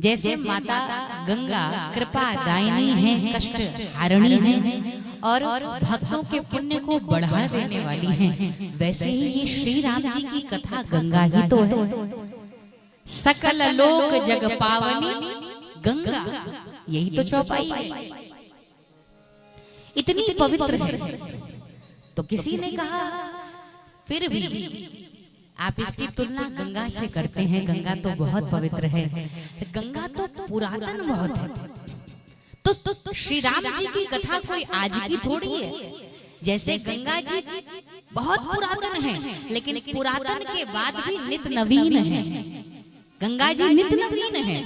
जैसे माता गंगा कृपा दायिनी है, कष्ट हारिणी है और भक्तों के पुण्य को बढ़ा देने वाली है, वैसे ही ये श्री राम जी की कथा गंगा ही तो है। सकल लोक जग पावनी गंगा, यही तो चौपाई है, इतनी पवित्र है। तो किसी ने कहा फिर भी आप इसकी तुलना गंगा से करते हैं, गंगा तो बहुत पवित्र है, गंगा तो पुरातन बहुत है, तो श्री राम जी की कथा कोई आज की थोड़ी है। जैसे गंगा जी बहुत पुरातन है, लेकिन पुरातन के बाद भी नित नवीन है, गंगा जी नित नवीन है,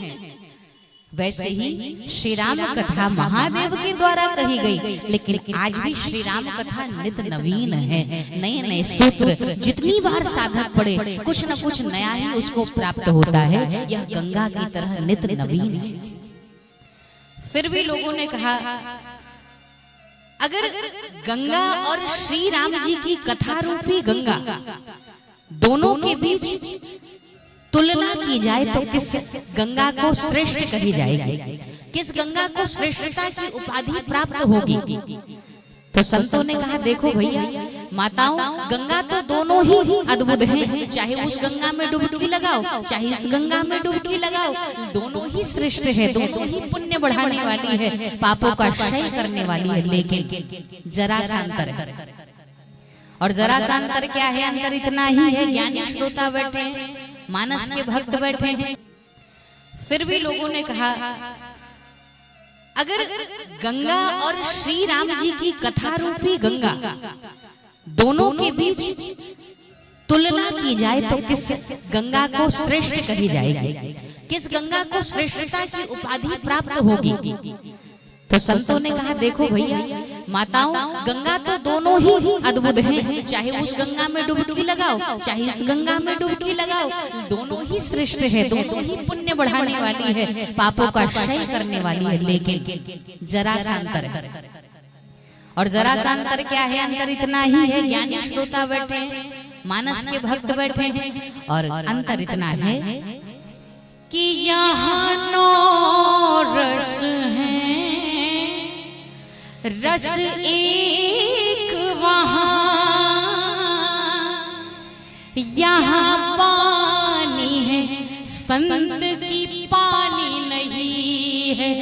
वैसे ही श्री राम कथा महादेव के द्वारा कही गई, लेकिन आज भी श्री राम कथा नित नवीन है। नए नए सूत्र जितनी बार साधक पढ़े कुछ न कुछ नया ही उसको प्राप्त होता है। यह गंगा की तरह नित नवीन है। फिर भी लोगों ने कहा अगर गंगा और श्री राम जी की कथा रूपी गंगा दोनों के बीच तुलना की जाए तो किस गंगा को श्रेष्ठ कही जाएगी, किस गंगा को श्रेष्ठता की उपाधि प्राप्त होगी? तो संतों ने कहा देखो भैया माताओं, गंगा तो दोनों ही अद्भुत हैं, चाहे उस गंगा में डुबकी लगाओ चाहे इस गंगा में डुबकी लगाओ, दोनों ही श्रेष्ठ है, दोनों ही पुण्य बढ़ाने वाली है, पापों का क्षय करने वाली है। लेकिन जरा सा अंतर है, और जरा सा अंतर क्या है? अंतर इतना ही है, ज्ञानी श्रोता बैठे हैं, मानस के भक्त बैठे हैं, फिर भी लोगों ने कहा अगर गंगा और श्री राम जी की कथा रूपी गंगा दोनों के बीच तुलना की जाए तो किस गंगा को श्रेष्ठ कही जाएगी, किस गंगा को श्रेष्ठता की उपाधि प्राप्त होगी? तो संतों ने कहा देखो भैया माताओं, गंगा तो दोनों ही अद्भुत हैं, चाहे उस गंगा में डुबकी लगाओ चाहे इस गंगा में डुबकी लगाओ, दोनों ही श्रेष्ठ है, दोनों ही पुण्य बढ़ाने वाली है, पापों का क्षय करने वाली है। लेकिन जरा सा अंतर है, और जरा सा अंतर क्या है? अंतर इतना ही है, ज्ञानी श्रोता बैठे हैं, मानस के भक्त बैठे हैं, और अंतर इतना है कि यहाँ 9 रस है, रस एक वहाँ, यहाँ पानी है संत की पानी नहीं है।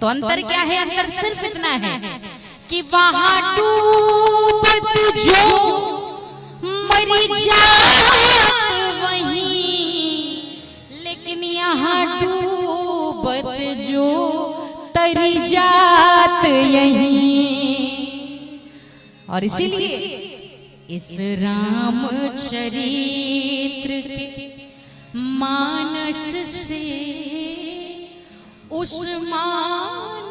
तो अंतर क्या है? अंतर सिर्फ इतना है कि वहाँ डूबत जो मरी जात वहीं, लेकिन यहाँ डूबत जो तरी जात यहीं। और इसीलिए इस रामचरित्र के मानस से उस मान